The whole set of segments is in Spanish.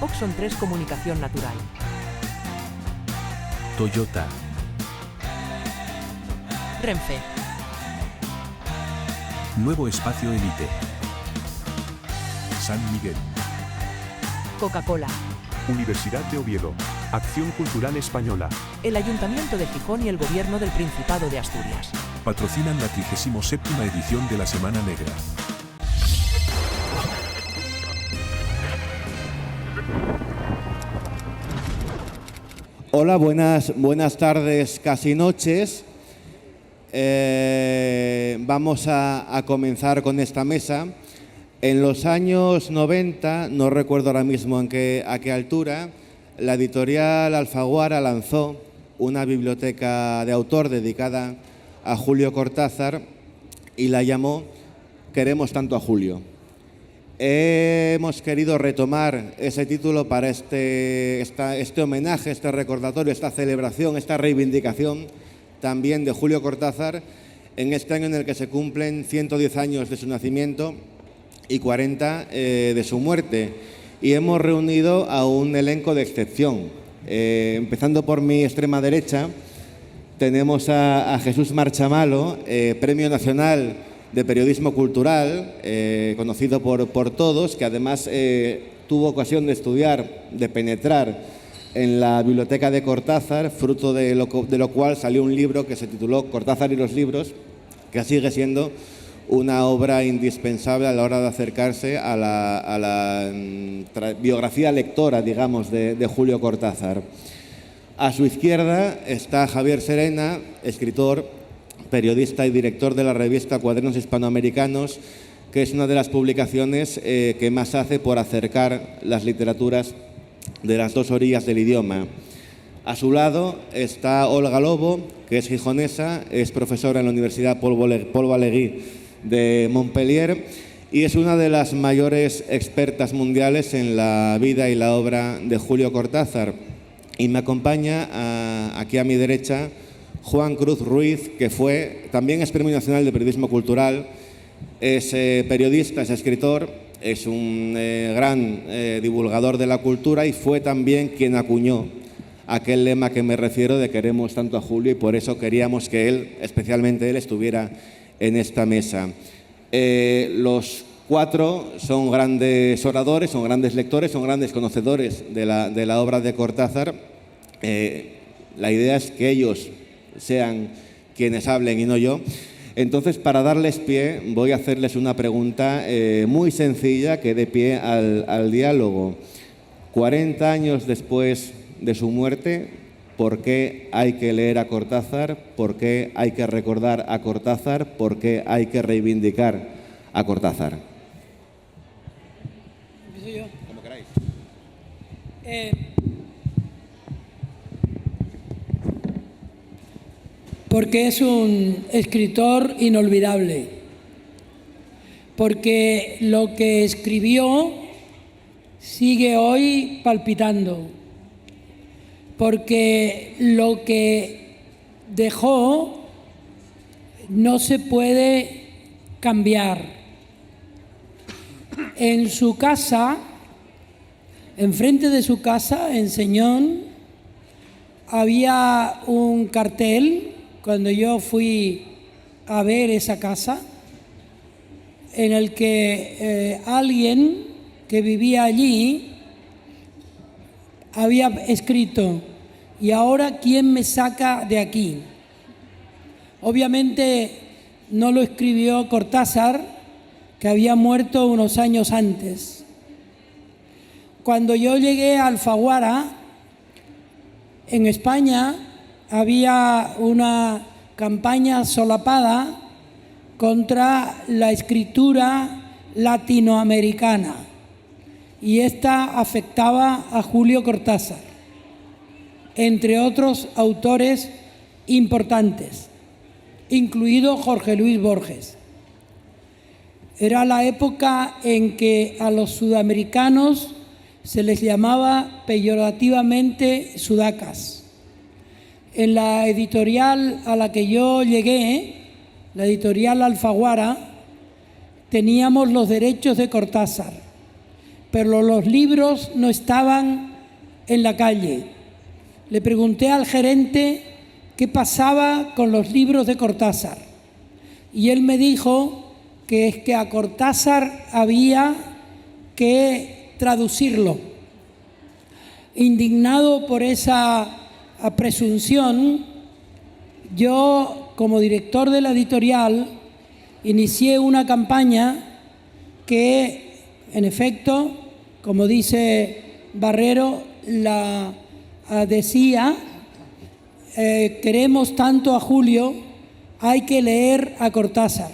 Oxon 3 Comunicación Natural. Toyota. Renfe. Nuevo Espacio Elite. San Miguel. Coca-Cola. Universidad de Oviedo. Acción Cultural Española. El Ayuntamiento de Gijón y el Gobierno del Principado de Asturias. Patrocinan la 37ª edición de la Semana Negra. Hola, buenas tardes, casi noches. Vamos a comenzar con esta mesa. En los años 90, no recuerdo ahora mismo a qué altura, la editorial Alfaguara lanzó una biblioteca de autor dedicada a Julio Cortázar y la llamó Queremos tanto a Julio. Hemos querido retomar ese título para este homenaje, este recordatorio, esta celebración, esta reivindicación también de Julio Cortázar en este año en el que se cumplen 110 años de su nacimiento y 40 de su muerte. Y hemos reunido a un elenco de excepción. Empezando por mi extrema derecha, tenemos a Jesús Marchamalo, Premio Nacional de Periodismo Cultural, conocido por todos, que además tuvo ocasión de estudiar, de penetrar en la biblioteca de Cortázar, fruto de lo cual salió un libro que se tituló Cortázar y los libros, que sigue siendo una obra indispensable a la hora de acercarse a la biografía lectora, digamos, de Julio Cortázar. A su izquierda está Javier Serena, escritor, periodista y director de la revista Cuadernos Hispanoamericanos, que es una de las publicaciones que más hace por acercar las literaturas de las dos orillas del idioma. A su lado está Olga Lobo, que es gijonesa, es profesora en la Universidad Paul Valéry de Montpellier y es una de las mayores expertas mundiales en la vida y la obra de Julio Cortázar. Y me acompaña aquí a mi derecha Juan Cruz Ruiz, que también es Premio Nacional de Periodismo Cultural, es periodista, es escritor, es un gran divulgador de la cultura y fue también quien acuñó aquel lema que me refiero de queremos tanto a Julio, y por eso queríamos que él, especialmente él, estuviera en esta mesa. Los cuatro son grandes oradores, son grandes lectores, son grandes conocedores de la obra de Cortázar. La idea es que ellos sean quienes hablen y no yo. Entonces, para darles pie, voy a hacerles una pregunta muy sencilla que dé pie al diálogo. 40 años después de su muerte, ¿por qué hay que leer a Cortázar? ¿Por qué hay que recordar a Cortázar? ¿Por qué hay que reivindicar a Cortázar? ¿Empiezo yo? Como queráis. Porque es un escritor inolvidable, porque lo que escribió sigue hoy palpitando, porque lo que dejó no se puede cambiar. En su casa, enfrente de su casa, en Señón, había un cartel. Cuando yo fui a ver esa casa, en el que alguien que vivía allí había escrito: ¿y ahora quién me saca de aquí? Obviamente no lo escribió Cortázar, que había muerto unos años antes. Cuando yo llegué a Alfaguara, en España, había una campaña solapada contra la escritura latinoamericana y esta afectaba a Julio Cortázar, entre otros autores importantes, incluido Jorge Luis Borges. Era la época en que a los sudamericanos se les llamaba peyorativamente sudacas. En la editorial a la que yo llegué, la editorial Alfaguara, teníamos los derechos de Cortázar, pero los libros no estaban en la calle. Le pregunté al gerente qué pasaba con los libros de Cortázar y él me dijo que es que a Cortázar había que traducirlo. Indignado por esa presunción, yo, como director de la editorial, inicié una campaña que, en efecto, como dice Barrero, la decía, queremos tanto a Julio, hay que leer a Cortázar.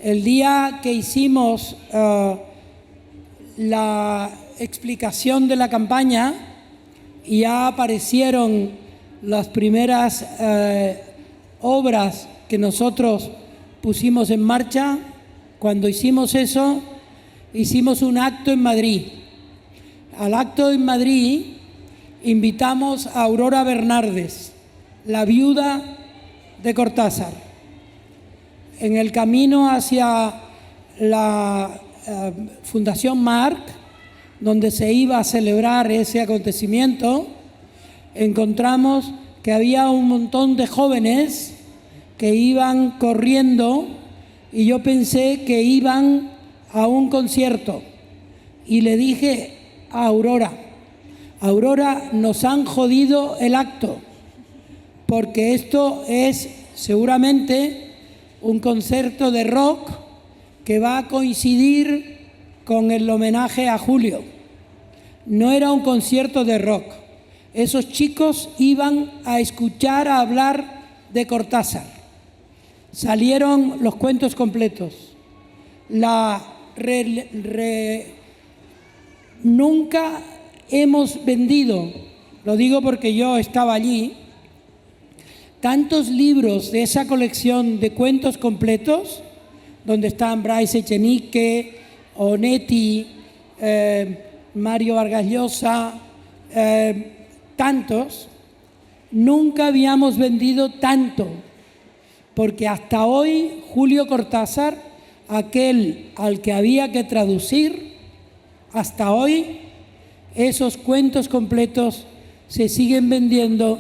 El día que hicimos la explicación de la campaña, ya aparecieron las primeras obras que nosotros pusimos en marcha. Cuando hicimos eso, hicimos un acto en Madrid. Al acto en Madrid invitamos a Aurora Bernardes, la viuda de Cortázar. En el camino hacia la Fundación Marc, donde se iba a celebrar ese acontecimiento, encontramos que había un montón de jóvenes que iban corriendo y yo pensé que iban a un concierto. Y le dije a Aurora, Aurora, nos han jodido el acto, porque esto es seguramente un concierto de rock que va a coincidir con el homenaje a Julio. No era un concierto de rock. Esos chicos iban a escuchar a hablar de Cortázar. Salieron los cuentos completos. Nunca hemos vendido, lo digo porque yo estaba allí, tantos libros de esa colección de cuentos completos, donde están Bryce Echenique, Onetti, Mario Vargas Llosa, tantos, nunca habíamos vendido tanto, porque hasta hoy Julio Cortázar, aquel al que había que traducir, hasta hoy esos cuentos completos se siguen vendiendo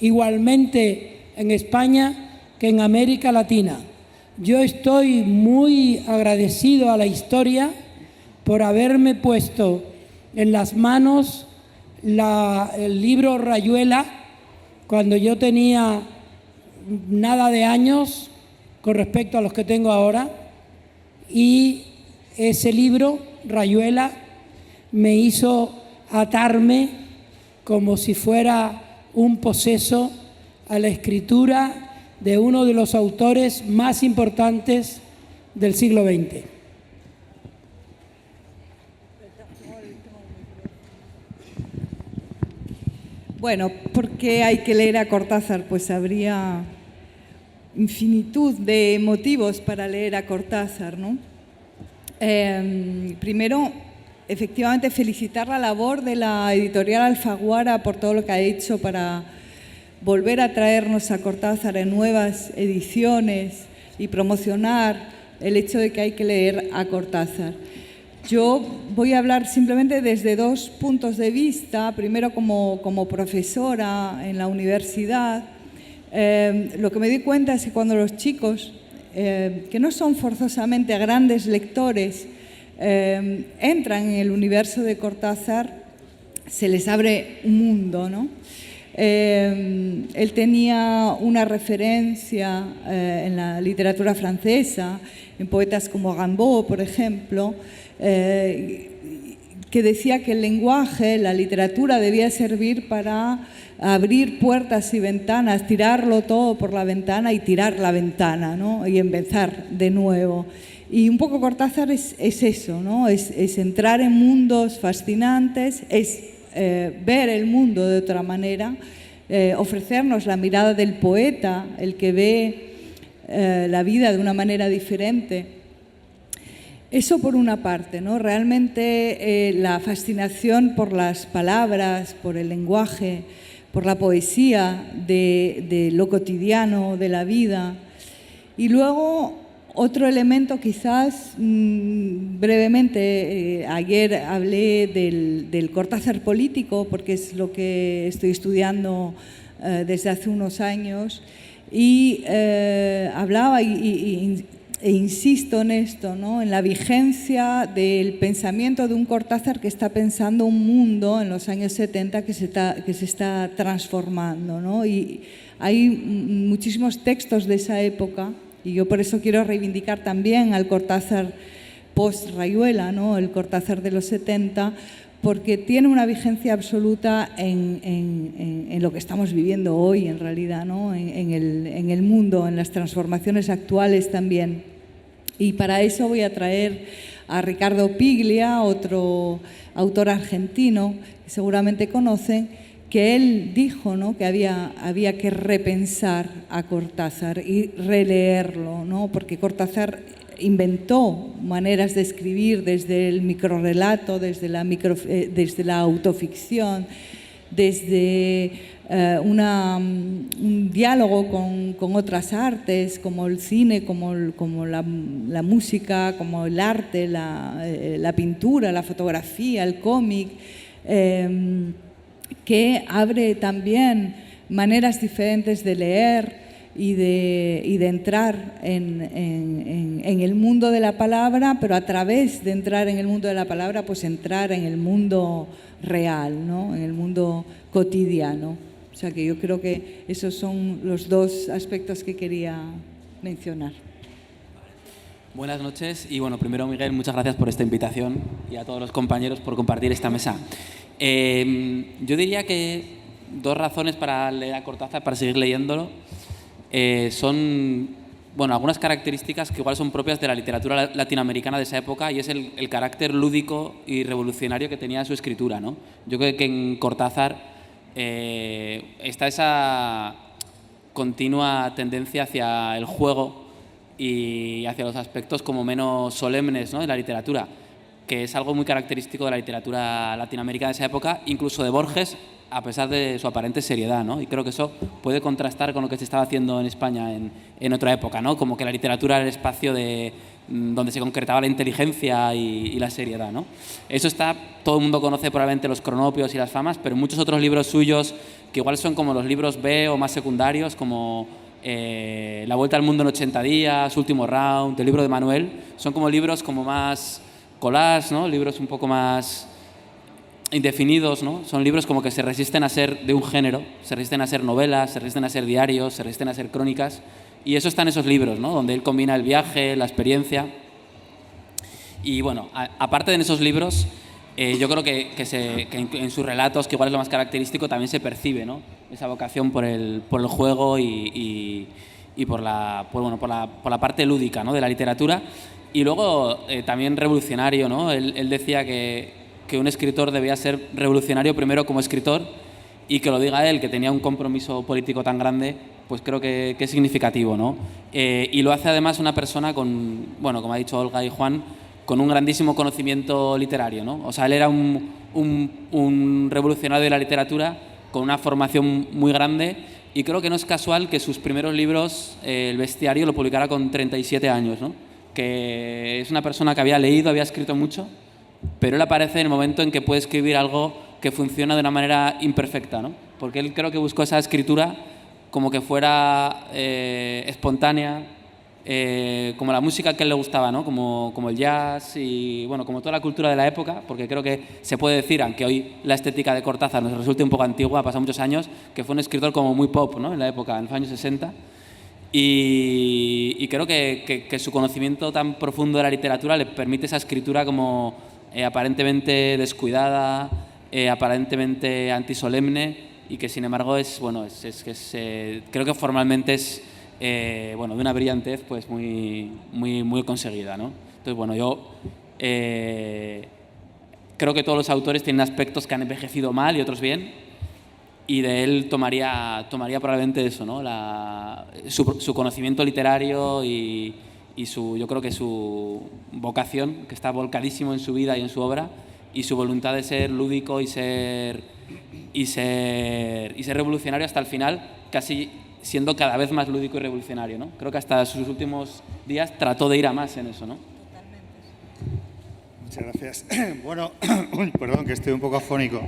igualmente en España que en América Latina. Yo estoy muy agradecido a la historia por haberme puesto en las manos el libro Rayuela cuando yo tenía nada de años con respecto a los que tengo ahora, y ese libro, Rayuela, me hizo atarme como si fuera un poseso a la escritura de uno de los autores más importantes del siglo XX. Bueno, ¿por qué hay que leer a Cortázar? Pues habría infinitud de motivos para leer a Cortázar, ¿no? Primero, efectivamente, felicitar la labor de la editorial Alfaguara por todo lo que ha hecho para volver a traernos a Cortázar en nuevas ediciones y promocionar el hecho de que hay que leer a Cortázar. Yo voy a hablar simplemente desde dos puntos de vista. Primero, como profesora en la universidad, lo que me di cuenta es que cuando los chicos, que no son forzosamente grandes lectores, entran en el universo de Cortázar, se les abre un mundo, ¿no? Él tenía una referencia en la literatura francesa, en poetas como Rimbaud, por ejemplo, que decía que el lenguaje, la literatura, debía servir para abrir puertas y ventanas, tirarlo todo por la ventana y tirar la ventana, ¿no? Y empezar de nuevo. Y un poco Cortázar es eso, ¿no? Es entrar en mundos fascinantes, es ver el mundo de otra manera, ofrecernos la mirada del poeta, el que ve la vida de una manera diferente. Eso por una parte, ¿no? Realmente la fascinación por las palabras, por el lenguaje, por la poesía de lo cotidiano, de la vida. Y luego otro elemento quizás, brevemente, ayer hablé del Cortázar político, porque es lo que estoy estudiando desde hace unos años, y hablaba e insisto en esto, ¿no? En la vigencia del pensamiento de un Cortázar que está pensando un mundo en los años 70 que se está transformando, ¿no? Y hay muchísimos textos de esa época, y yo por eso quiero reivindicar también al Cortázar post-Rayuela, ¿no? El Cortázar de los 70, porque tiene una vigencia absoluta en lo que estamos viviendo hoy, en realidad, ¿no? En el mundo, en las transformaciones actuales también. Y para eso voy a traer a Ricardo Piglia, otro autor argentino que seguramente conocen, que él dijo, ¿no? Que había que repensar a Cortázar y releerlo, ¿no? Porque Cortázar inventó maneras de escribir desde el microrrelato, desde la autoficción, desde un diálogo con otras artes, como el cine, como la música, como el arte, la pintura, la fotografía, el cómic, que abre también maneras diferentes de leer y de entrar en el mundo de la palabra, pero a través de entrar en el mundo de la palabra, pues entrar en el mundo real, ¿no? En el mundo cotidiano. O sea que yo creo que esos son los dos aspectos que quería mencionar. Buenas noches y bueno, primero Miguel, muchas gracias por esta invitación y a todos los compañeros por compartir esta mesa. Yo diría que dos razones para leer a Cortázar, para seguir leyéndolo, son bueno, algunas características que igual son propias de la literatura latinoamericana de esa época, y es el carácter lúdico y revolucionario que tenía su escritura, ¿no? Yo creo que en Cortázar está esa continua tendencia hacia el juego y hacia los aspectos como menos solemnes, ¿no? De la literatura, que es algo muy característico de la literatura latinoamericana de esa época, incluso de Borges, a pesar de su aparente seriedad, ¿no? Y creo que eso puede contrastar con lo que se estaba haciendo en España en otra época, ¿no? Como que la literatura era el espacio donde se concretaba la inteligencia y la seriedad, ¿no? Eso está, todo el mundo conoce probablemente los Cronopios y las Famas, pero muchos otros libros suyos que igual son como los libros B o más secundarios, como La Vuelta al Mundo en 80 días, Último Round, el libro de Manuel, son como libros como más collage, ¿no? Libros un poco más indefinidos, ¿no? Son libros como que se resisten a ser de un género, se resisten a ser novelas, se resisten a ser diarios, se resisten a ser crónicas, y eso está en esos libros, ¿no? Donde él combina el viaje, la experiencia. Y bueno, aparte de esos libros, yo creo que en sus relatos, que igual es lo más característico, también se percibe, ¿no? Esa vocación por el juego y por la parte lúdica, ¿no? De la literatura. Y luego también revolucionario, ¿no? Él decía que un escritor debía ser revolucionario primero como escritor, y que lo diga él, que tenía un compromiso político tan grande, pues creo que es significativo, ¿no? Y lo hace además una persona con, bueno, como ha dicho Olga y Juan, con un grandísimo conocimiento literario, ¿no? O sea, él era un revolucionario de la literatura con una formación muy grande, y creo que no es casual que sus primeros libros, El Bestiario, lo publicara con 37 años, ¿no? Que es una persona que había leído, había escrito mucho, pero él aparece en el momento en que puede escribir algo que funciona de una manera imperfecta, ¿no? Porque él creo que buscó esa escritura como que fuera espontánea, como la música que a él le gustaba, ¿no? Como el jazz y bueno, como toda la cultura de la época, porque creo que se puede decir, aunque hoy la estética de Cortázar nos resulte un poco antigua, ha pasado muchos años, que fue un escritor como muy pop, ¿no? En la época, en los años 60. Y creo que su conocimiento tan profundo de la literatura le permite esa escritura como aparentemente descuidada, aparentemente antisolemne, y que sin embargo creo que formalmente es de una brillantez pues muy conseguida, ¿no? Entonces bueno, yo creo que todos los autores tienen aspectos que han envejecido mal y otros bien, y de él tomaría probablemente eso, ¿no? Su conocimiento literario y yo creo que su vocación, que está volcadísimo en su vida y en su obra, y su voluntad de ser lúdico y ser revolucionario hasta el final, casi siendo cada vez más lúdico y revolucionario, ¿no? Creo que hasta sus últimos días trató de ir a más en eso, ¿no? Muchas gracias. Bueno, perdón que estoy un poco afónico.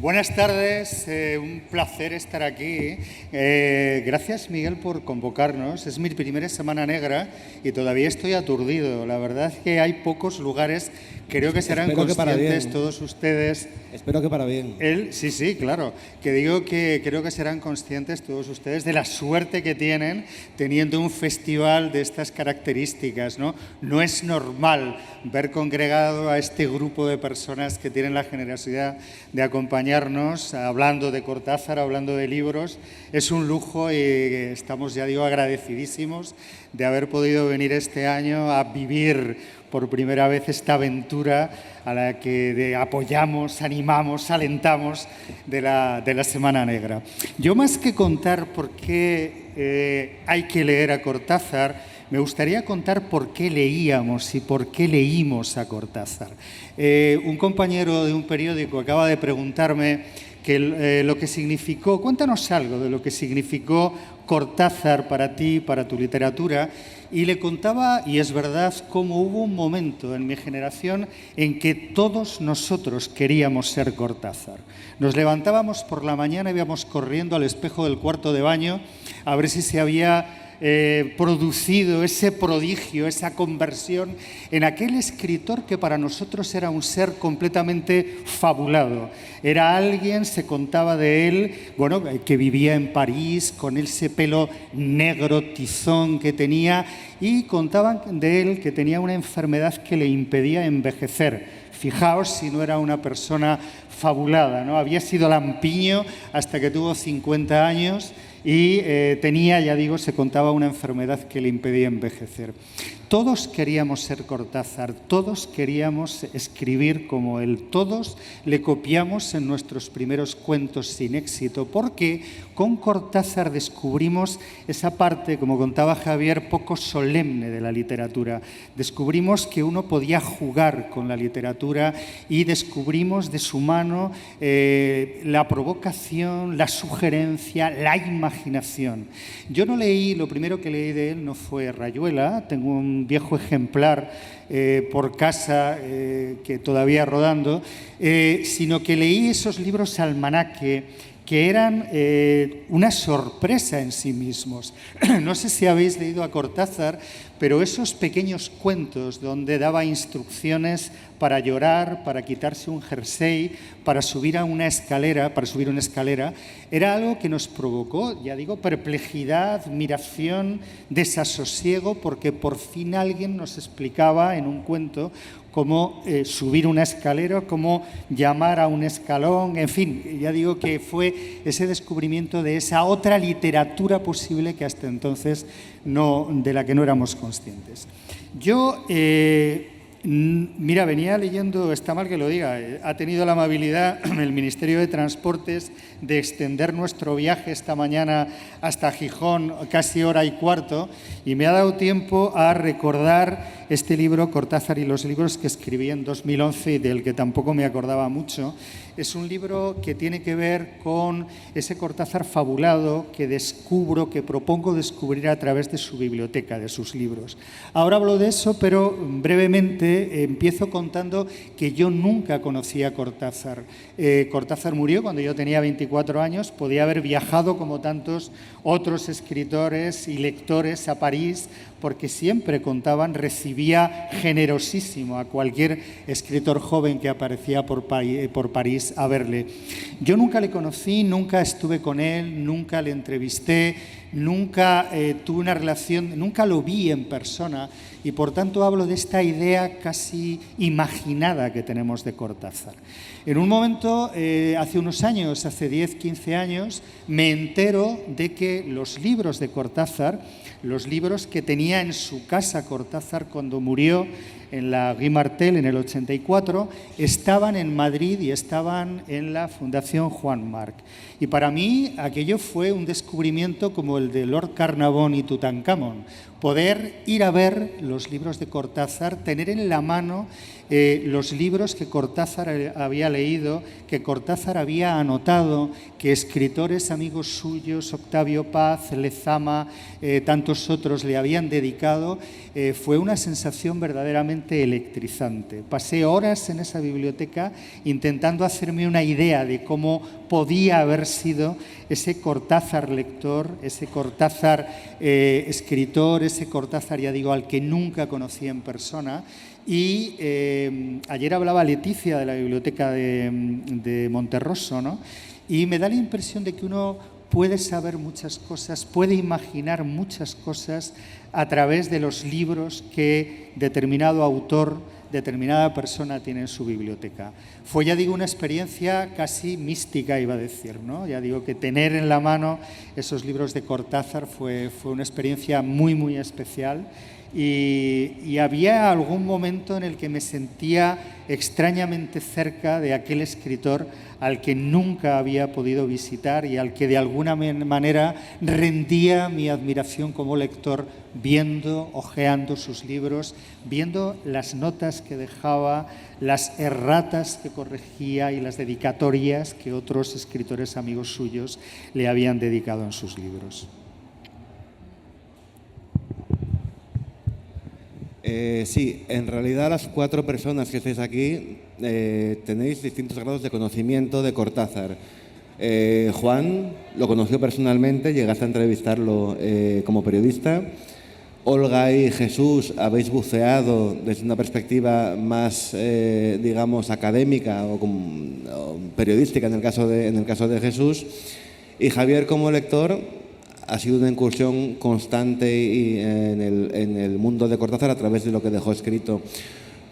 Buenas tardes, un placer estar aquí. Gracias, Miguel, por convocarnos. Es mi primera Semana Negra y todavía estoy aturdido. La verdad es que hay pocos lugares, creo que serán conscientes todos ustedes. Espero que para bien. Sí, claro. Que digo que creo que serán conscientes todos ustedes de la suerte que tienen teniendo un festival de estas características, ¿no? No es normal ver congregado a este grupo de personas que tienen la generosidad de acompañarnos hablando de Cortázar, hablando de libros. Es un lujo y estamos, ya digo, agradecidísimos de haber podido venir este año a vivir por primera vez esta aventura a la que apoyamos, animamos, alentamos de la Semana Negra. Yo, más que contar por qué hay que leer a Cortázar, me gustaría contar por qué leíamos y por qué leímos a Cortázar. Un compañero de un periódico acaba de preguntarme lo que significó, cuéntanos algo de lo que significó Cortázar para ti, para tu literatura, y le contaba, y es verdad, cómo hubo un momento en mi generación en que todos nosotros queríamos ser Cortázar. Nos levantábamos por la mañana y íbamos corriendo al espejo del cuarto de baño a ver si se había producido ese prodigio, esa conversión en aquel escritor que para nosotros era un ser completamente fabulado. Era alguien, se contaba de él, bueno, que vivía en París con ese pelo negro, tizón que tenía, y contaban de él que tenía una enfermedad que le impedía envejecer. Fijaos si no era una persona fabulada, ¿no? Había sido lampiño hasta que tuvo 50 años y tenía, ya digo, se contaba una enfermedad que le impedía envejecer. Todos queríamos ser Cortázar, todos queríamos escribir como él, todos le copiamos en nuestros primeros cuentos sin éxito, porque con Cortázar descubrimos esa parte, como contaba Javier, poco solemne de la literatura. Descubrimos que uno podía jugar con la literatura y descubrimos de su mano la provocación, la sugerencia, la imaginación. Yo no leí, lo primero que leí de él no fue Rayuela, tengo un viejo ejemplar por casa que todavía rodando, sino que leí esos libros almanaque que eran una sorpresa en sí mismos. No sé si habéis leído a Cortázar, pero esos pequeños cuentos donde daba instrucciones para llorar, para quitarse un jersey, para subir una escalera, era algo que nos provocó, ya digo, perplejidad, admiración, desasosiego, porque por fin alguien nos explicaba en un cuento cómo subir una escalera, cómo llamar a un escalón, en fin, ya digo que fue ese descubrimiento de esa otra literatura posible que hasta entonces de la que no éramos conscientes. Yo, mira, venía leyendo, está mal que lo diga, ha tenido la amabilidad el Ministerio de Transportes de extender nuestro viaje esta mañana hasta Gijón, casi hora y cuarto, y me ha dado tiempo a recordar este libro, Cortázar y los libros, que escribí en 2011 y del que tampoco me acordaba mucho. Es un libro que tiene que ver con ese Cortázar fabulado que descubro, que propongo descubrir a través de su biblioteca, de sus libros. Ahora hablo de eso, pero brevemente empiezo contando que yo nunca conocí a Cortázar. Cortázar murió cuando yo tenía 24 años, podía haber viajado como tantos otros escritores y lectores a París, porque siempre contaban, recibía generosísimo a cualquier escritor joven que aparecía por París a verle. Yo nunca le conocí, nunca estuve con él, nunca le entrevisté, nunca tuve una relación, nunca lo vi en persona, y por tanto hablo de esta idea casi imaginada que tenemos de Cortázar. En un momento, hace unos años, hace 10, 15 años, me entero de que los libros de Cortázar, los libros que tenía en su casa Cortázar cuando murió en la Guy Martel en el 84, estaban en Madrid y estaban en la Fundación Juan March. Y para mí aquello fue un descubrimiento como el de Lord Carnarvon y Tutankamón, poder ir a ver los libros de Cortázar, tener en la mano los libros que Cortázar había leído, que Cortázar había anotado, que escritores amigos suyos, Octavio Paz, Lezama, tantos otros le habían dedicado, fue una sensación verdaderamente electrizante. Pasé horas en esa biblioteca intentando hacerme una idea de cómo podía haber sido ese Cortázar lector, ese Cortázar escritor, ese Cortázar, ya digo, al que nunca conocí en persona. Y ayer hablaba Leticia de la biblioteca de Monterroso, ¿no? Y me da la impresión de que uno puede saber muchas cosas, puede imaginar muchas cosas a través de los libros que determinado autor, determinada persona tiene en su biblioteca. Fue, ya digo, una experiencia casi mística, iba a decir, ¿no? Ya digo que tener en la mano esos libros de Cortázar fue una experiencia muy, muy especial. Y había algún momento en el que me sentía extrañamente cerca de aquel escritor al que nunca había podido visitar y al que de alguna manera rendía mi admiración como lector, viendo, hojeando sus libros, viendo las notas que dejaba, las erratas que corregía y las dedicatorias que otros escritores amigos suyos le habían dedicado en sus libros. Sí, en realidad las 4 personas que estáis aquí tenéis distintos grados de conocimiento de Cortázar. Juan lo conoció personalmente, llegaste a entrevistarlo como periodista. Olga y Jesús habéis buceado desde una perspectiva más, digamos, académica o periodística en el caso de Jesús. Y Javier, como lector, ha sido una incursión constante en el mundo de Cortázar a través de lo que dejó escrito.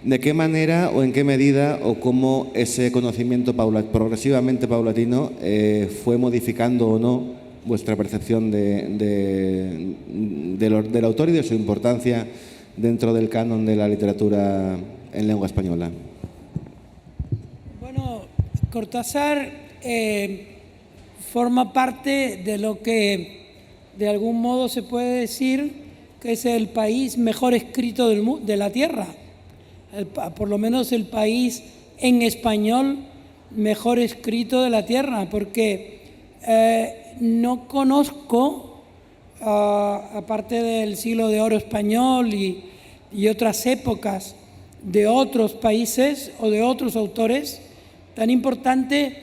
¿De qué manera o en qué medida o cómo ese conocimiento progresivamente paulatino fue modificando o no vuestra percepción del autor y de su importancia dentro del canon de la literatura en lengua española? Bueno, Cortázar forma parte de lo que de algún modo se puede decir que es el país mejor escrito de la tierra, por lo menos el país en español mejor escrito de la tierra, porque no conozco, aparte del siglo de oro español y otras épocas de otros países o de otros autores, tan importante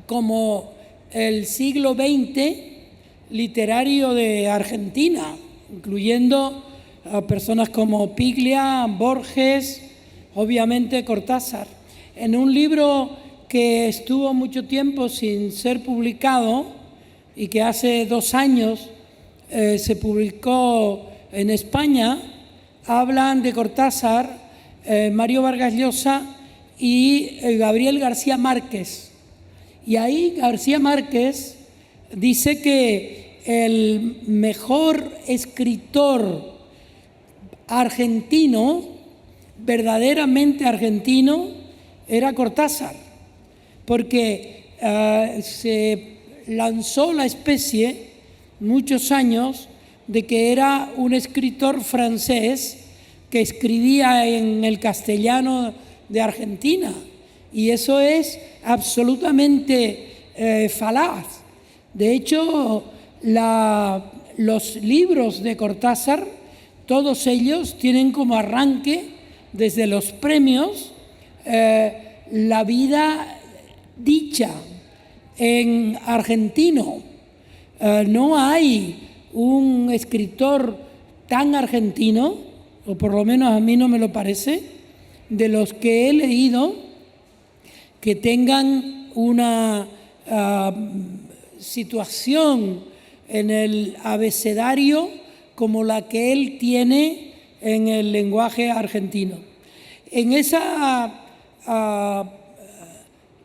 como el siglo XX literario de Argentina, incluyendo a personas como Piglia, Borges, obviamente Cortázar. En un libro que estuvo mucho tiempo sin ser publicado y que hace 2 años se publicó en España, hablan de Cortázar Mario Vargas Llosa y Gabriel García Márquez. Y ahí García Márquez dice que el mejor escritor argentino, verdaderamente argentino, era Cortázar, porque se lanzó la especie muchos años de que era un escritor francés que escribía en el castellano de Argentina, y eso es absolutamente falaz. De hecho, los libros de Cortázar, todos ellos tienen como arranque, desde los premios, la vida dicha en argentino. No hay un escritor tan argentino, o por lo menos a mí no me lo parece, de los que he leído, que tengan una situación en el abecedario como la que él tiene en el lenguaje argentino. En esa,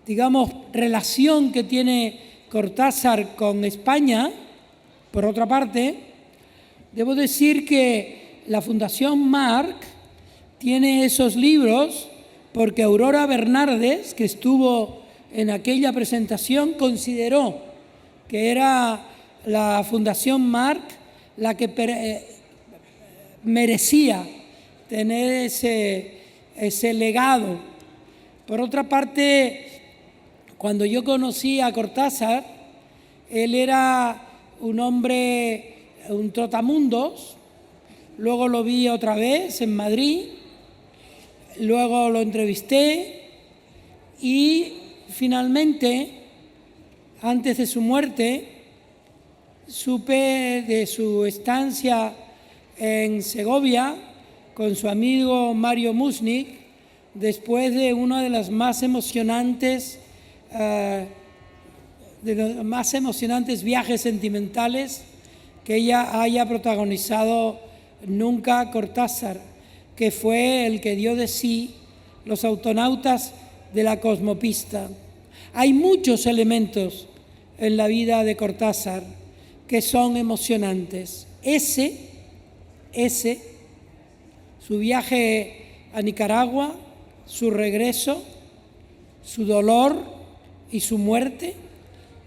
digamos, relación que tiene Cortázar con España, por otra parte, debo decir que la Fundación Marc tiene esos libros porque Aurora Bernardes, que estuvo en aquella presentación, consideró que era la Fundación Marc la que merecía tener ese legado. Por otra parte, cuando yo conocí a Cortázar, él era un hombre, un trotamundos. Luego lo vi otra vez en Madrid, luego lo entrevisté y finalmente, antes de su muerte, supe de su estancia en Segovia con su amigo Mario Musnik, después de uno de los más emocionantes viajes sentimentales que ella haya protagonizado nunca Cortázar, que fue el que dio de sí Los autonautas de la cosmopista. Hay muchos elementos en la vida de Cortázar que son emocionantes. Su viaje a Nicaragua, su regreso, su dolor y su muerte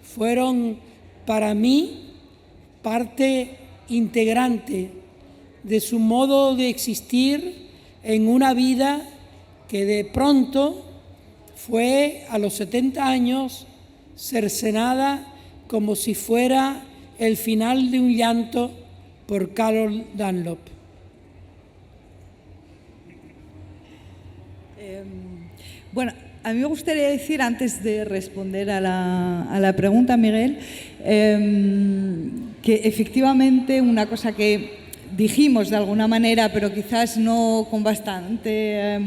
fueron para mí parte integrante de su modo de existir en una vida que de pronto fue a los 70 años cercenada como si fuera el final de un llanto por Carol Dunlop. Bueno, a mí me gustaría decir, antes de responder a la pregunta, Miguel, que efectivamente una cosa que dijimos de alguna manera, pero quizás no con bastante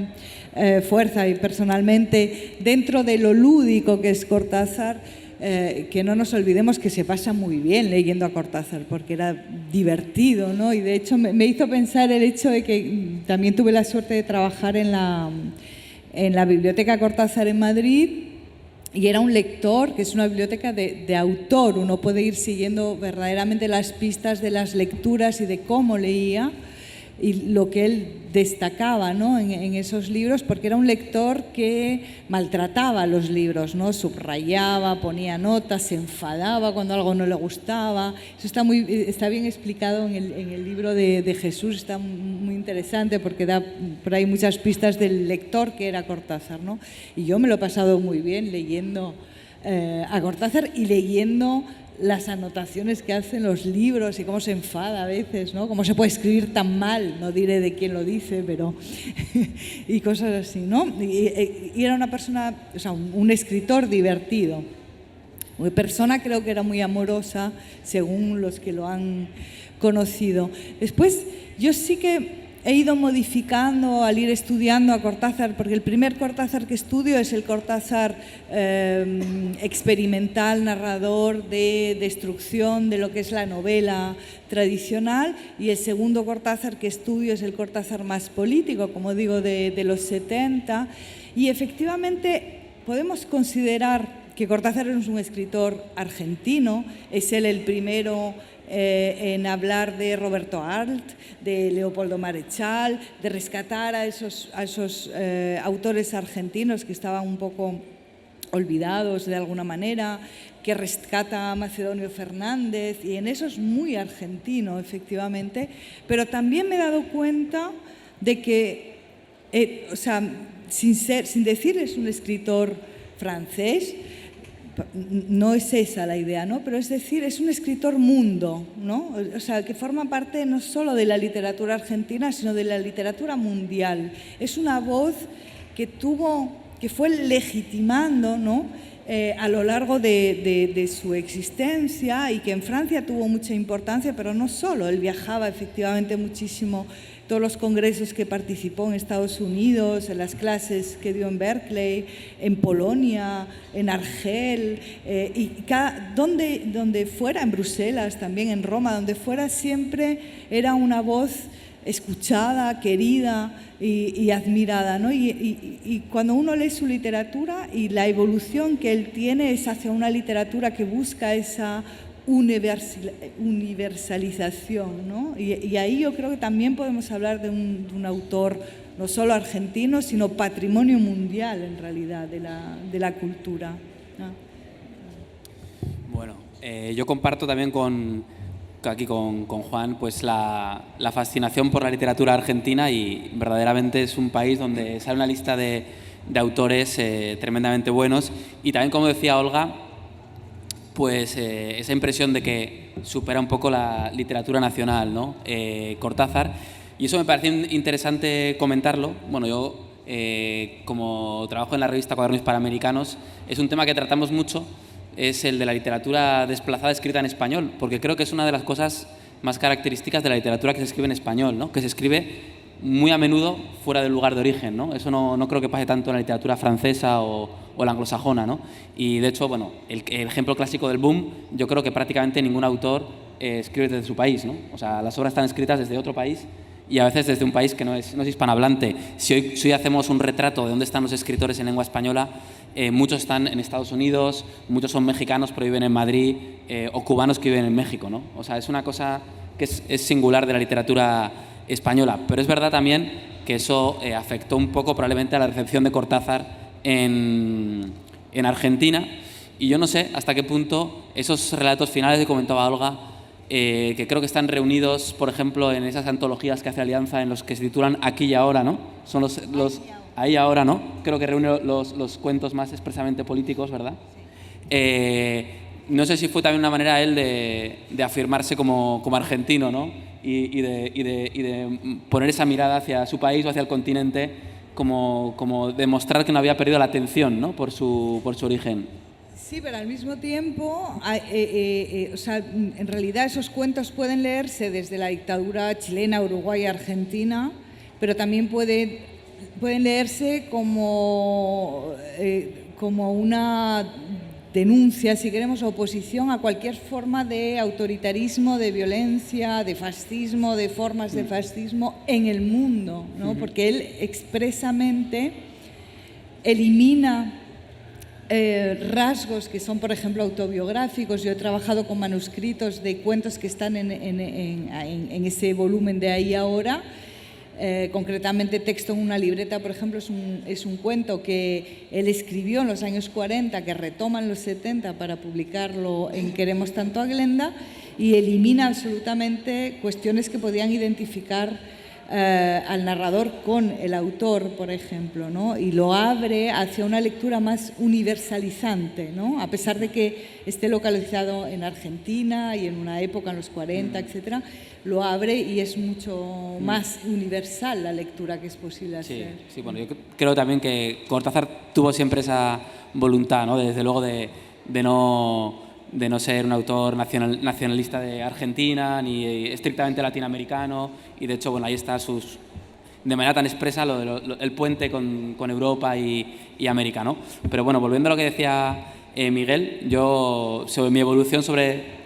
fuerza y personalmente, dentro de lo lúdico que es Cortázar, que no nos olvidemos que se pasa muy bien leyendo a Cortázar, porque era divertido, ¿no? Y de hecho me hizo pensar el hecho de que también tuve la suerte de trabajar en la Biblioteca Cortázar en Madrid, y era un lector, que es una biblioteca de autor. Uno puede ir siguiendo verdaderamente las pistas de las lecturas y de cómo leía y lo que él destacaba, ¿no? en esos libros, porque era un lector que maltrataba los libros, ¿no? Subrayaba, ponía notas, se enfadaba cuando algo no le gustaba. Eso está bien explicado en el libro de Jesús, está muy interesante porque da por ahí muchas pistas del lector que era Cortázar, ¿no? Y yo me lo he pasado muy bien leyendo a Cortázar y leyendo las anotaciones que hacen los libros y cómo se enfada a veces, ¿no? Cómo se puede escribir tan mal, no diré de quién lo dice, pero y cosas así, ¿no? Y era una persona, o sea, un escritor divertido. Una persona, creo que era muy amorosa, según los que lo han conocido. Después, yo sí que he ido modificando al ir estudiando a Cortázar, porque el primer Cortázar que estudio es el Cortázar experimental, narrador de destrucción de lo que es la novela tradicional, y el segundo Cortázar que estudio es el Cortázar más político, como digo, de los 70, y efectivamente podemos considerar que Cortázar es un escritor argentino, es él el primero en hablar de Roberto Arlt, de Leopoldo Marechal, de rescatar a esos autores argentinos que estaban un poco olvidados de alguna manera, que rescata a Macedonio Fernández, y en eso es muy argentino, efectivamente, pero también me he dado cuenta de que, o sea, sin decir es un escritor francés, no es esa la idea, ¿no? Pero es decir, es un escritor mundo, ¿no? O sea, que forma parte no solo de la literatura argentina, sino de la literatura mundial. Es una voz que fue legitimando, ¿no? A lo largo de su existencia, y que en Francia tuvo mucha importancia, pero no solo. Él viajaba efectivamente muchísimo, todos los congresos que participó en Estados Unidos, en las clases que dio en Berkeley, en Polonia, en Argel, y donde fuera, en Bruselas, también en Roma, donde fuera, siempre era una voz escuchada, querida y admirada, ¿no? Y cuando uno lee su literatura, y la evolución que él tiene es hacia una literatura que busca esa universalización, ¿no? Y ahí yo creo que también podemos hablar de un autor no solo argentino, sino patrimonio mundial, en realidad, de la cultura, ¿no? Bueno, yo comparto también con aquí con Juan, pues la fascinación por la literatura argentina, y verdaderamente es un país donde sale una lista de autores tremendamente buenos, y también, como decía Olga, pues esa impresión de que supera un poco la literatura nacional, ¿no? Cortázar, y eso me parece interesante comentarlo. Bueno, yo como trabajo en la revista Cuadernos Hispanoamericanos, es un tema que tratamos mucho, es el de la literatura desplazada escrita en español, porque creo que es una de las cosas más características de la literatura que se escribe en español, ¿no? Que se escribe muy a menudo fuera del lugar de origen, ¿no? Eso no creo que pase tanto en la literatura francesa o la anglosajona, ¿no? Y de hecho, bueno, el ejemplo clásico del boom, yo creo que prácticamente ningún autor escribe desde su país, ¿no? O sea, las obras están escritas desde otro país y a veces desde un país que no es hispanohablante. Si hoy hacemos un retrato de dónde están los escritores en lengua española, muchos están en Estados Unidos, muchos son mexicanos pero viven en Madrid, o cubanos que viven en México, ¿no? O sea, es una cosa que es singular de la literatura española. Pero es verdad también que eso afectó un poco probablemente a la recepción de Cortázar en Argentina, y yo no sé hasta qué punto esos relatos finales que comentaba Olga, que creo que están reunidos, por ejemplo, en esas antologías que hace Alianza, en los que se titulan Aquí y Ahora, ¿no? Son los Ahí y Ahora, ¿no? Creo que reúne los cuentos más expresamente políticos, ¿verdad? No sé si fue también una manera él de afirmarse como argentino, ¿no? Y de poner esa mirada hacia su país o hacia el continente, como demostrar que no había perdido la atención, ¿no? por su origen. Sí, pero al mismo tiempo, o sea, en realidad esos cuentos pueden leerse desde la dictadura chilena, uruguaya, argentina, pero también pueden leerse como una denuncia, si queremos, oposición a cualquier forma de autoritarismo, de violencia, de fascismo, de formas de fascismo en el mundo, ¿no? Porque él expresamente elimina rasgos que son, por ejemplo, autobiográficos. Yo he trabajado con manuscritos de cuentos que están en ese volumen de Ahí Ahora. Concretamente, Texto en una libreta, por ejemplo, es un cuento que él escribió en los años 40, que retoma en los 70 para publicarlo en Queremos tanto a Glenda, y elimina absolutamente cuestiones que podían identificar al narrador con el autor, por ejemplo, ¿no? Y lo abre hacia una lectura más universalizante, ¿no? A pesar de que esté localizado en Argentina y en una época, en los 40, etcétera, lo abre y es mucho más universal la lectura que es posible hacer. Sí, bueno, yo creo también que Cortázar tuvo siempre esa voluntad, ¿no? Desde luego de no ser un autor nacionalista de Argentina ni estrictamente latinoamericano, y de hecho, bueno, ahí está de manera tan expresa el puente con Europa y América, ¿no? Pero bueno, volviendo a lo que decía Miguel, yo sobre mi evolución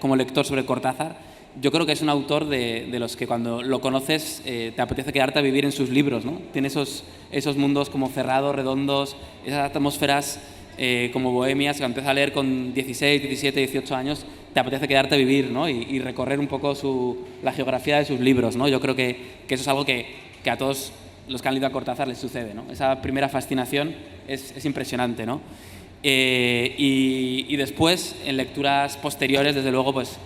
como lector sobre Cortázar, yo creo que es un autor de los que cuando lo conoces te apetece quedarte a vivir en sus libros, ¿no? Tiene esos mundos como cerrados, redondos, esas atmósferas como bohemias, que cuando empiezas a leer con 16, 17, 18 años, te apetece quedarte a vivir, ¿no? Y recorrer un poco la geografía de sus libros, ¿no? Yo creo que eso es algo que a todos los que han leído a Cortázar les sucede, ¿no? Esa primera fascinación es impresionante, ¿no? Y después, en lecturas posteriores, desde luego, pues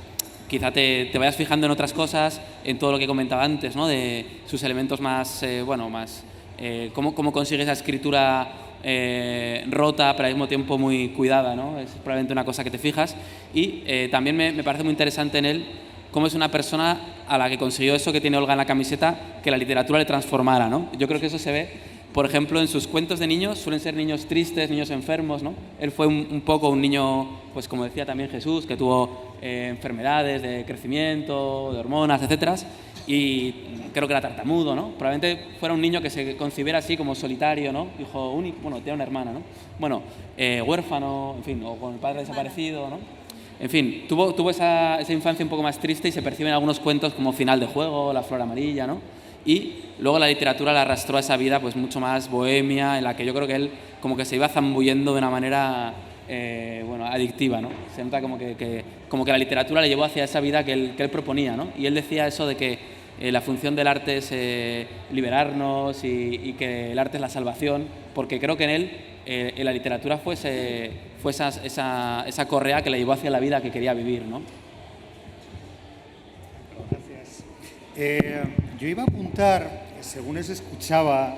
quizá te vayas fijando en otras cosas, en todo lo que comentaba antes, ¿no? De sus elementos más, cómo consigue esa escritura rota, pero al mismo tiempo muy cuidada, ¿no? Es probablemente una cosa que te fijas. Y también me parece muy interesante en él cómo es una persona a la que consiguió eso que tiene Olga en la camiseta, que la literatura le transformara, ¿no? Yo creo que eso se ve, por ejemplo, en sus cuentos de niños. Suelen ser niños tristes, niños enfermos, ¿no? Él fue un poco un niño, pues como decía también Jesús, que tuvo enfermedades de crecimiento, de hormonas, etcétera, y creo que era tartamudo, ¿no? Probablemente fuera un niño que se concibiera así como solitario, ¿no? Hijo único, bueno, tenía una hermana, ¿no? Bueno, huérfano, en fin, o con el padre desaparecido, ¿no? En fin, tuvo esa infancia un poco más triste, y se perciben algunos cuentos como Final de juego, La flor amarilla, ¿no? Y luego la literatura la arrastró a esa vida pues mucho más bohemia, en la que yo creo que él como que se iba zambullendo de una manera adictiva, ¿no? Se nota como que la literatura le llevó hacia esa vida que él proponía, ¿no? Y él decía eso de que la función del arte es liberarnos y que el arte es la salvación, porque creo que en él en la literatura fue esa correa que le llevó hacia la vida que quería vivir, ¿no? Yo iba a apuntar, según os escuchaba,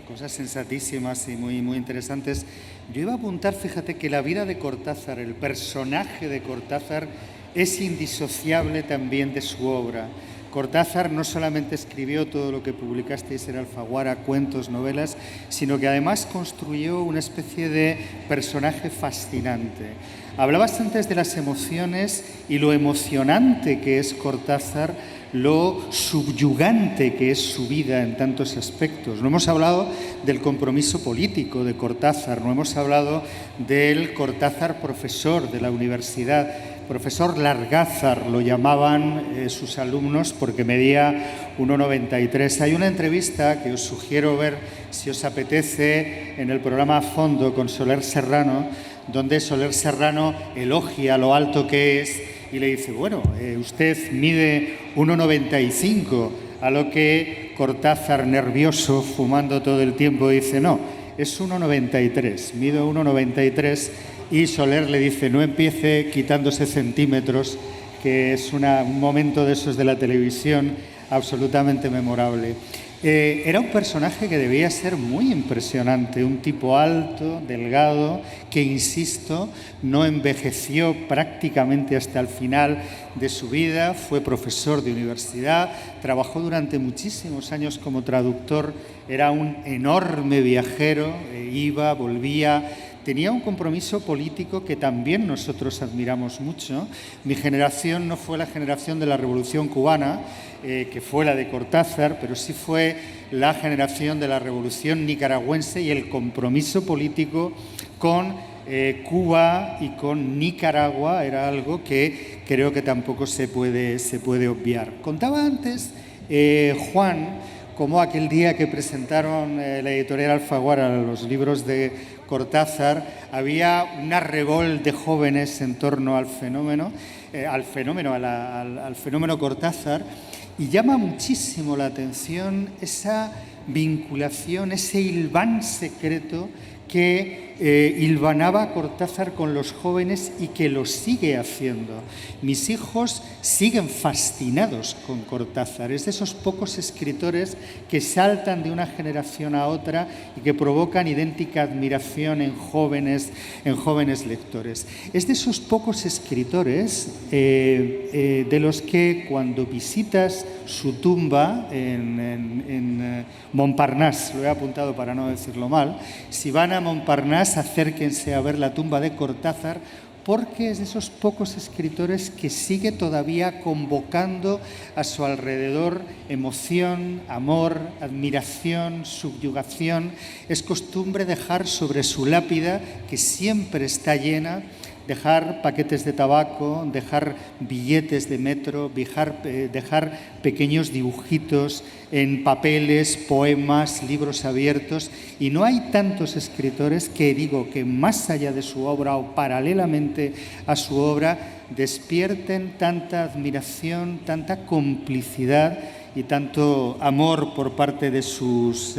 cosas sensatísimas y muy, muy interesantes. Yo iba a apuntar, fíjate, que la vida de Cortázar, el personaje de Cortázar, es indisociable también de su obra. Cortázar no solamente escribió todo lo que publicasteis en Alfaguara, cuentos, novelas, sino que además construyó una especie de personaje fascinante. Hablabas antes de las emociones y lo emocionante que es Cortázar, lo subyugante que es su vida en tantos aspectos. No hemos hablado del compromiso político de Cortázar, no hemos hablado del Cortázar profesor de la universidad. Profesor Largázar lo llamaban sus alumnos porque medía 1,93. Hay una entrevista que os sugiero ver si os apetece en el programa A Fondo con Soler Serrano, donde Soler Serrano elogia lo alto que es y le dice, bueno, usted mide 1,95, a lo que Cortázar, nervioso, fumando todo el tiempo, dice, no, es 1,93, mido 1,93. Y Soler le dice, no empiece quitándose centímetros, que es un momento de esos de la televisión absolutamente memorable. Era un personaje que debía ser muy impresionante, un tipo alto, delgado, que, insisto, no envejeció prácticamente hasta el final de su vida, fue profesor de universidad, trabajó durante muchísimos años como traductor, era un enorme viajero, iba, volvía. Tenía un compromiso político que también nosotros admiramos mucho. Mi generación no fue la generación de la Revolución Cubana, que fue la de Cortázar, pero sí fue la generación de la Revolución Nicaragüense y el compromiso político con Cuba y con Nicaragua era algo que creo que tampoco se puede obviar. Contaba antes Juan cómo aquel día que presentaron la editorial Alfaguara los libros de Cortázar, había una revolt de jóvenes en torno al fenómeno Cortázar, y llama muchísimo la atención esa vinculación, ese hilván secreto que hilvanaba Cortázar con los jóvenes y que lo sigue haciendo. Mis hijos siguen fascinados con Cortázar. Es de esos pocos escritores que saltan de una generación a otra y que provocan idéntica admiración en jóvenes lectores. Es de esos pocos escritores de los que cuando visitas su tumba en Montparnasse, lo he apuntado para no decirlo mal, si van a Montparnasse, acérquense a ver la tumba de Cortázar, porque es de esos pocos escritores que sigue todavía convocando a su alrededor emoción, amor, admiración, subyugación. Es costumbre dejar sobre su lápida, que siempre está llena, dejar paquetes de tabaco, dejar billetes de metro, dejar pequeños dibujitos en papeles, poemas, libros abiertos. Y no hay tantos escritores que digo que más allá de su obra o paralelamente a su obra despierten tanta admiración, tanta complicidad y tanto amor por parte de sus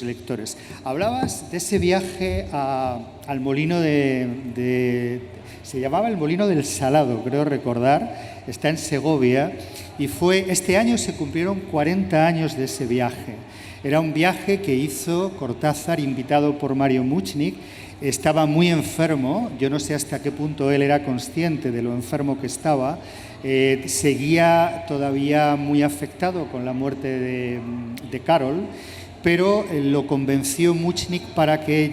lectores. Hablabas de ese viaje al molino se llamaba el Molino del Salado, creo recordar, está en Segovia, y este año se cumplieron 40 años de ese viaje. Era un viaje que hizo Cortázar, invitado por Mario Muchnik. Estaba muy enfermo, yo no sé hasta qué punto él era consciente de lo enfermo que estaba. Seguía todavía muy afectado con la muerte de Carol, pero lo convenció Muchnik para que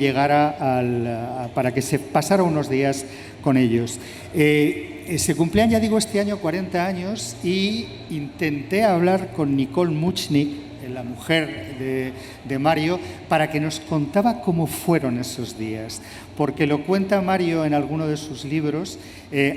para que se pasara unos días con ellos. Se cumplían, ya digo, este año 40 años y intenté hablar con Nicole Muchnik, la mujer de Mario, para que nos contaba cómo fueron esos días. Porque lo cuenta Mario en alguno de sus libros.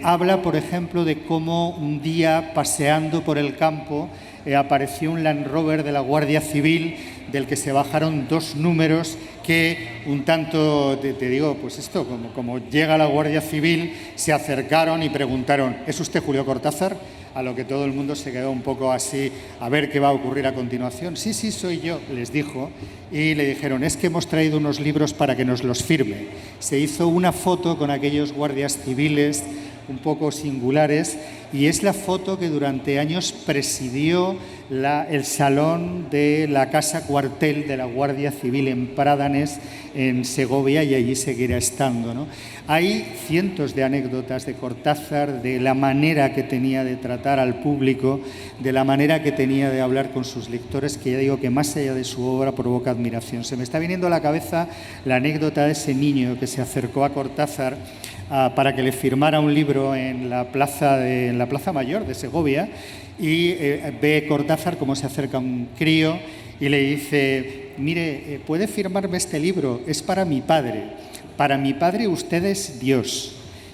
Habla, por ejemplo, de cómo un día paseando por el campo apareció un Land Rover de la Guardia Civil del que se bajaron 2 números que un tanto, te digo, pues esto, como llega la Guardia Civil, se acercaron y preguntaron, ¿es usted Julio Cortázar? A lo que todo el mundo se quedó un poco así, a ver qué va a ocurrir a continuación. Sí, soy yo, les dijo, y le dijeron, es que hemos traído unos libros para que nos los firme. Se hizo una foto con aquellos guardias civiles un poco singulares, y es la foto que durante años presidió el salón de la casa cuartel de la Guardia Civil en Prádanes, en Segovia, y allí seguirá estando, ¿no? Hay cientos de anécdotas de Cortázar, de la manera que tenía de tratar al público, de la manera que tenía de hablar con sus lectores, que ya digo que más allá de su obra provoca admiración. Se me está viniendo a la cabeza la anécdota de ese niño que se acercó a Cortázar para que le firmara un libro en la plaza Mayor de Segovia, y ve Cortázar cómo se acerca un crío y le dice: mire, ¿puede firmarme este libro? Es para mi padre. Para mi padre usted es Dios.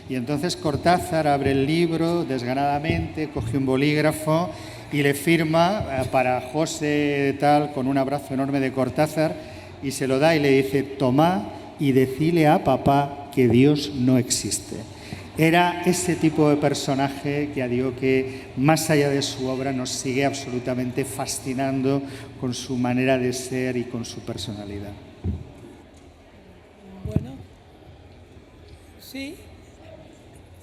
Y entonces Cortázar abre el libro desganadamente, coge un bolígrafo y le firma para José tal, con un abrazo enorme de Cortázar, y se lo da y le dice: tomá y decile a papá que Dios no existe. Era ese tipo de personaje que, digo, que más allá de su obra nos sigue absolutamente fascinando con su manera de ser y con su personalidad. Bueno, sí.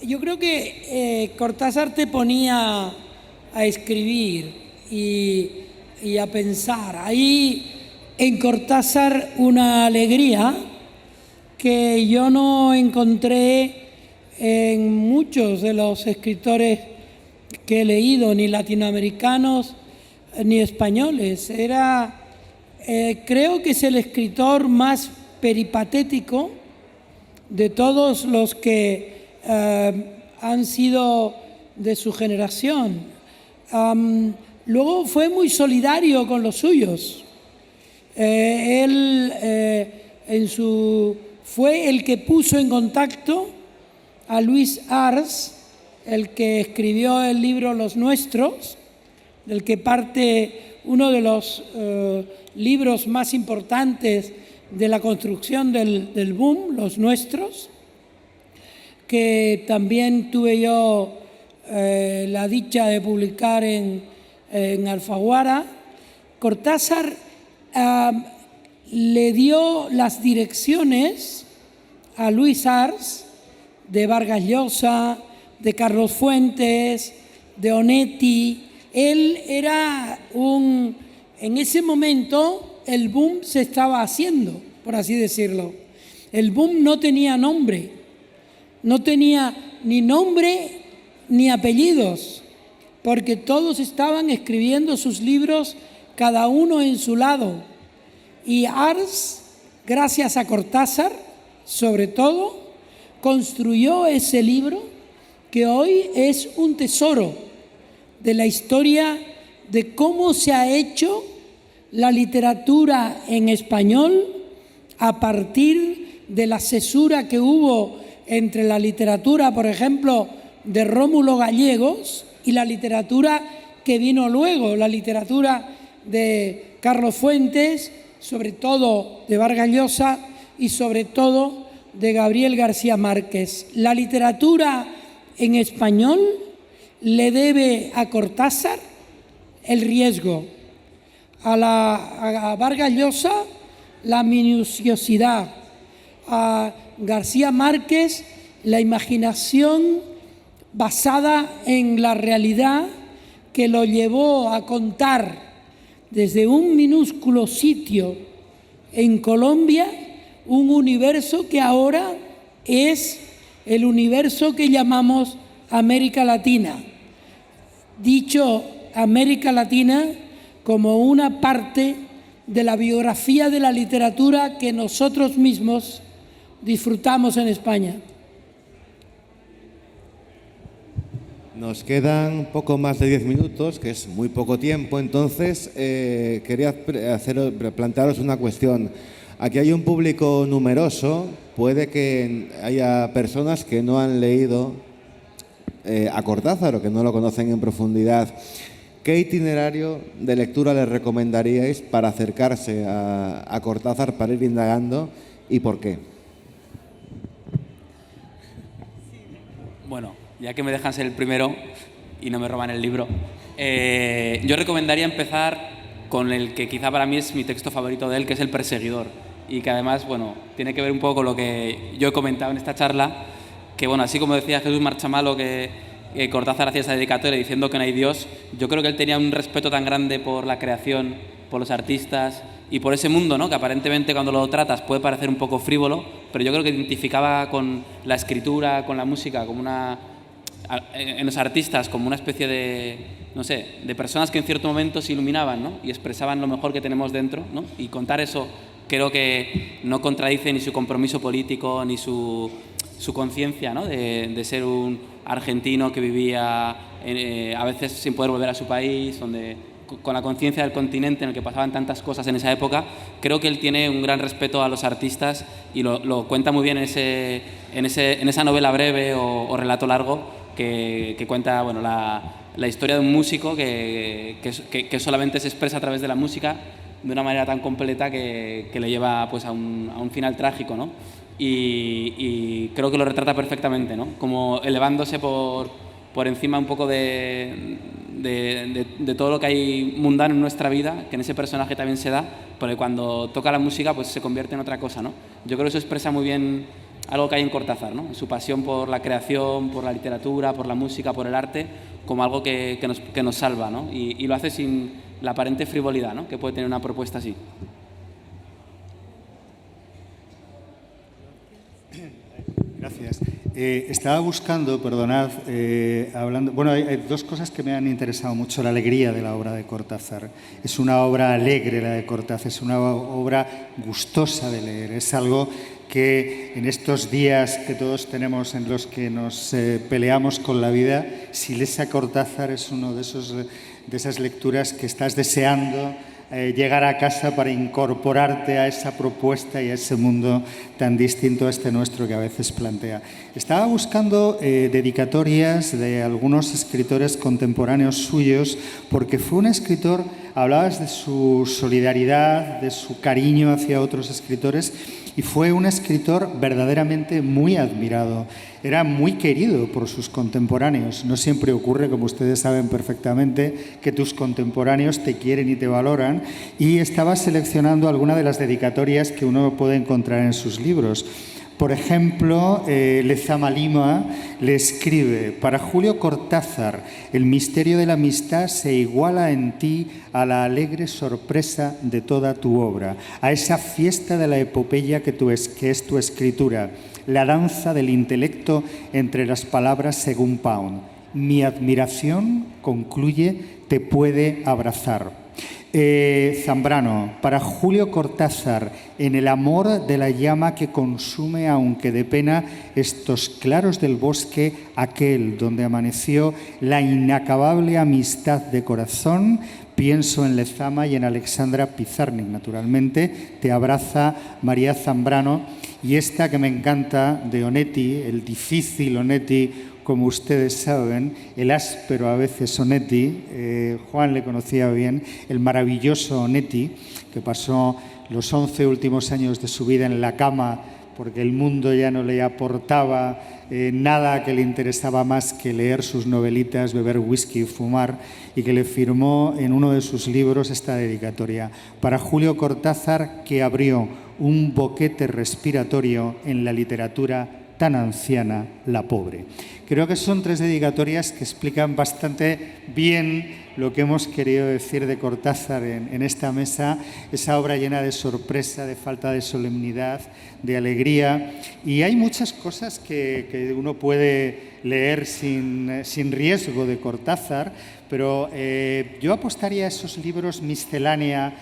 Yo creo que Cortázar te ponía a escribir y a pensar. Hay en Cortázar una alegría que yo no encontré en muchos de los escritores que he leído, ni latinoamericanos ni españoles. Creo que es el escritor más peripatético de todos los que han sido de su generación. Luego fue muy solidario con los suyos. Fue el que puso en contacto a Luis Ars, el que escribió el libro Los Nuestros, del que parte uno de los libros más importantes de la construcción del boom, Los Nuestros, que también tuve yo la dicha de publicar en Alfaguara. Cortázar le dio las direcciones a Luis Ars de Vargas Llosa, de Carlos Fuentes, de Onetti. Él era en ese momento el boom se estaba haciendo, por así decirlo. El boom no tenía nombre, no tenía ni nombre ni apellidos, porque todos estaban escribiendo sus libros, cada uno en su lado. Y Ars, gracias a Cortázar, sobre todo, construyó ese libro que hoy es un tesoro de la historia de cómo se ha hecho la literatura en español a partir de la cesura que hubo entre la literatura, por ejemplo, de Rómulo Gallegos y la literatura que vino luego, la literatura de Carlos Fuentes, sobre todo de Vargas Llosa y sobre todo de Gabriel García Márquez. La literatura en español le debe a Cortázar el riesgo, a Vargas Llosa la minuciosidad, a García Márquez la imaginación basada en la realidad que lo llevó a contar desde un minúsculo sitio en Colombia un universo que ahora es el universo que llamamos América Latina. Dicho América Latina como una parte de la biografía de la literatura que nosotros mismos disfrutamos en España. Nos quedan poco más de 10 minutos, que es muy poco tiempo, entonces quería plantearos una cuestión. Aquí hay un público numeroso, puede que haya personas que no han leído a Cortázar o que no lo conocen en profundidad. ¿Qué itinerario de lectura les recomendaríais para acercarse a Cortázar, para ir indagando, y por qué? Bueno, ya que me dejan ser el primero y no me roban el libro, yo recomendaría empezar con el que quizá para mí es mi texto favorito de él, que es El Perseguidor, y que además, bueno, tiene que ver un poco con lo que yo he comentado en esta charla, que bueno, así como decía Jesús Marchamalo, que Cortázar hacía esa dedicatoria diciendo que no hay Dios, yo creo que él tenía un respeto tan grande por la creación, por los artistas y por ese mundo, ¿no? Que aparentemente cuando lo tratas puede parecer un poco frívolo, pero yo creo que identificaba con la escritura, con la música, como en los artistas como una especie de, no sé, de personas que en cierto momento se iluminaban, ¿no? Y expresaban lo mejor que tenemos dentro, ¿no? Y contar eso creo que no contradice ni su compromiso político ni su conciencia, ¿no? de ser un argentino que vivía a veces sin poder volver a su país, con la conciencia del continente en el que pasaban tantas cosas en esa época. Creo que él tiene un gran respeto a los artistas y lo cuenta muy bien en esa novela breve o relato largo que cuenta, bueno, la historia de un músico que solamente se expresa a través de la música de una manera tan completa que le lleva pues, a un final trágico, ¿no? Y creo que lo retrata perfectamente, ¿no? Como elevándose por encima un poco de todo lo que hay mundano en nuestra vida, que en ese personaje también se da, porque cuando toca la música pues se convierte en otra cosa, ¿no? Yo creo que eso expresa muy bien algo que hay en Cortázar, ¿no? Su pasión por la creación, por la literatura, por la música, por el arte, como algo que nos salva, ¿no? Y lo hace sin la aparente frivolidad, ¿no? Que puede tener una propuesta así. Gracias. Estaba buscando, perdonad, hablando... Bueno, hay dos cosas que me han interesado mucho. La alegría de la obra de Cortázar. Es una obra alegre la de Cortázar, es una obra gustosa de leer. Es algo que en estos días que todos tenemos en los que nos peleamos con la vida, si lees a Cortázar es uno de esas lecturas que estás deseando llegar a casa para incorporarte a esa propuesta y a ese mundo tan distinto a este nuestro que a veces plantea. Estaba buscando dedicatorias de algunos escritores contemporáneos suyos, porque fue un escritor, hablabas de su solidaridad, de su cariño hacia otros escritores, y fue un escritor verdaderamente muy admirado. Era muy querido por sus contemporáneos. No siempre ocurre, como ustedes saben perfectamente, que tus contemporáneos te quieren y te valoran. Y estaba seleccionando algunas de las dedicatorias que uno puede encontrar en sus libros. Por ejemplo, Lezama Lima le escribe: para Julio Cortázar, el misterio de la amistad se iguala en ti a la alegre sorpresa de toda tu obra, a esa fiesta de la epopeya que es tu escritura, la danza del intelecto entre las palabras según Pound. Mi admiración, concluye, te puede abrazar. Zambrano, para Julio Cortázar, en el amor de la llama que consume, aunque de pena, estos claros del bosque, aquel donde amaneció la inacabable amistad de corazón. Pienso en Lezama y en Alexandra Pizarnik, naturalmente. Te abraza María Zambrano. Y esta que me encanta, de Onetti, el difícil Onetti, como ustedes saben, el áspero a veces Onetti, Juan le conocía bien, el maravilloso Onetti, que pasó los 11 últimos años de su vida en la cama porque el mundo ya no le aportaba nada que le interesaba más que leer sus novelitas, beber whisky y fumar, y que le firmó en uno de sus libros esta dedicatoria: para Julio Cortázar, que abrió un boquete respiratorio en la literatura tan anciana, la pobre. Creo que son tres dedicatorias que explican bastante bien lo que hemos querido decir de Cortázar en esta mesa, esa obra llena de sorpresa, de falta de solemnidad, de alegría. Y hay muchas cosas que uno puede leer sin riesgo de Cortázar, pero yo apostaría a esos libros Miscelánea,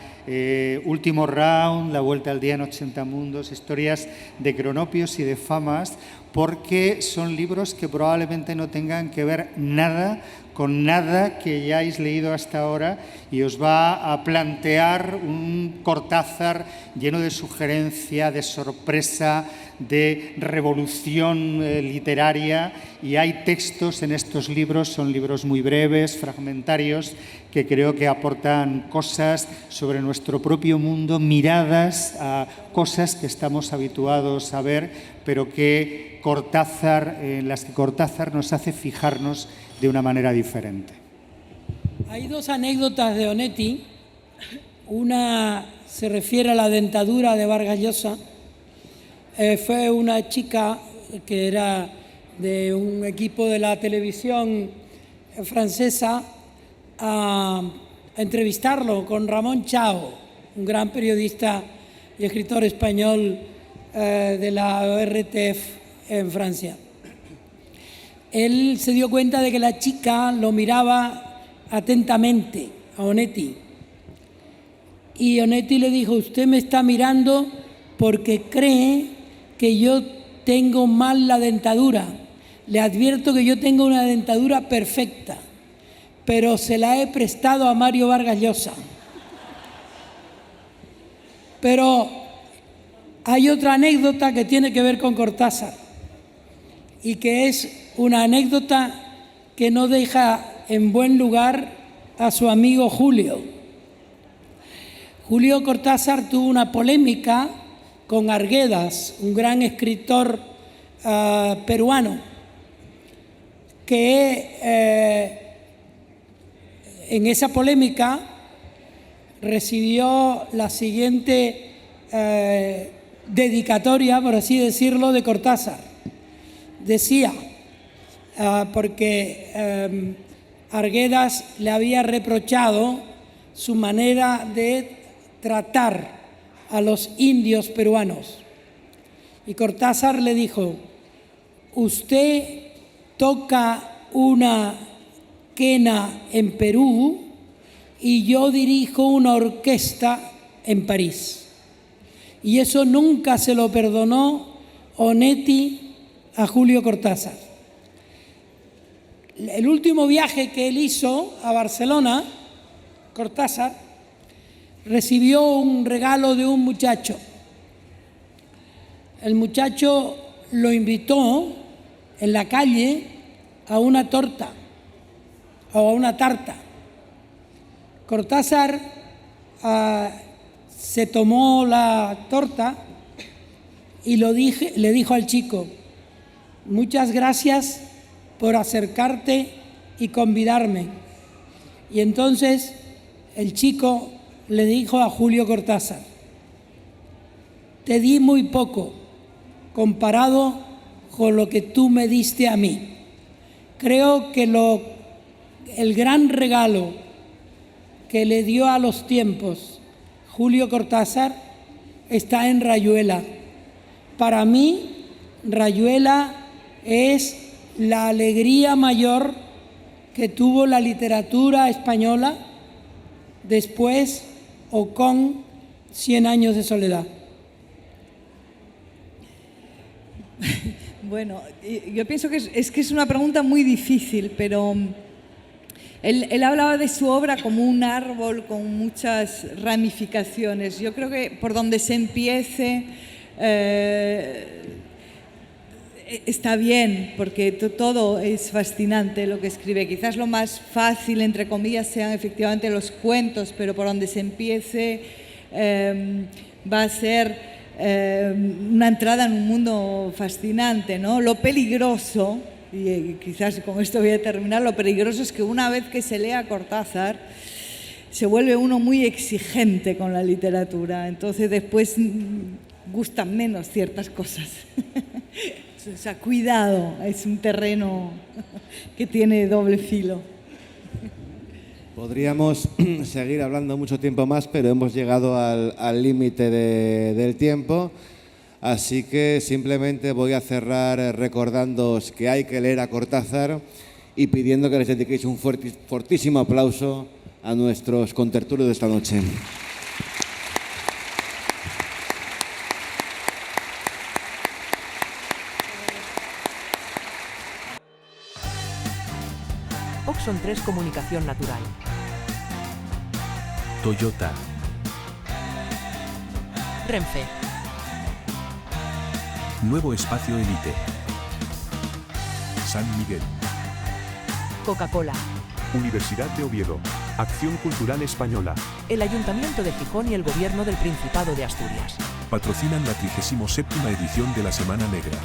Último Round, La Vuelta al Día en 80 Mundos, historias de cronopios y de famas, porque son libros que probablemente no tengan que ver nada con nada que hayáis leído hasta ahora, y os va a plantear un Cortázar lleno de sugerencia, de sorpresa, de revolución literaria. Y hay textos en estos libros, son libros muy breves, fragmentarios, que creo que aportan cosas sobre nuestro propio mundo, miradas a cosas que estamos habituados a ver, pero que en las que Cortázar nos hace fijarnos de una manera diferente. Hay dos anécdotas de Onetti. Una se refiere a la dentadura de Vargas Llosa. Fue una chica que era de un equipo de la televisión francesa a entrevistarlo con Ramón Chao, un gran periodista y escritor español de la RTF en Francia. Él se dio cuenta de que la chica lo miraba atentamente a Onetti. Y Onetti le dijo: usted me está mirando porque cree que yo tengo mal la dentadura. Le advierto que yo tengo una dentadura perfecta, pero se la he prestado a Mario Vargas Llosa. Pero hay otra anécdota que tiene que ver con Cortázar y que es una anécdota que no deja en buen lugar a su amigo Julio. Julio Cortázar tuvo una polémica con Arguedas, un gran escritor peruano, que en esa polémica recibió la siguiente dedicatoria, por así decirlo, de Cortázar. Decía, porque Arguedas le había reprochado su manera de tratar a los indios peruanos. Y Cortázar le dijo: usted toca una quena en Perú y yo dirijo una orquesta en París. Y eso nunca se lo perdonó Onetti a Julio Cortázar. El último viaje que él hizo a Barcelona, Cortázar recibió un regalo de un muchacho. El muchacho lo invitó en la calle a una torta o a una tarta. Cortázar se tomó la torta y le dijo al chico: muchas gracias por acercarte y convidarme. Y entonces el chico le dijo a Julio Cortázar: te di muy poco comparado con lo que tú me diste a mí. Creo que el gran regalo que le dio a los tiempos Julio Cortázar está en Rayuela. Para mí, Rayuela es la alegría mayor que tuvo la literatura española después o con 100 años de soledad. Bueno, yo pienso que es una pregunta muy difícil, pero él hablaba de su obra como un árbol con muchas ramificaciones. Yo creo que por donde se empiece está bien, porque todo es fascinante lo que escribe. Quizás lo más fácil, entre comillas, sean efectivamente los cuentos, pero por donde se empiece va a ser una entrada en un mundo fascinante, ¿no? Lo peligroso, y quizás con esto voy a terminar, lo peligroso es que una vez que se lea Cortázar se vuelve uno muy exigente con la literatura, entonces después gustan menos ciertas cosas. O sea, cuidado, es un terreno que tiene doble filo. Podríamos seguir hablando mucho tiempo más, pero hemos llegado al límite del tiempo. Así que simplemente voy a cerrar recordándoos que hay que leer a Cortázar y pidiendo que les dediquéis un fortísimo aplauso a nuestros contertulios de esta noche. Oxon 3 Comunicación Natural. Toyota. Renfe. Nuevo Espacio Elite. San Miguel. Coca-Cola. Universidad de Oviedo. Acción Cultural Española. El Ayuntamiento de Gijón y el Gobierno del Principado de Asturias. Patrocinan la 37ª edición de la Semana Negra.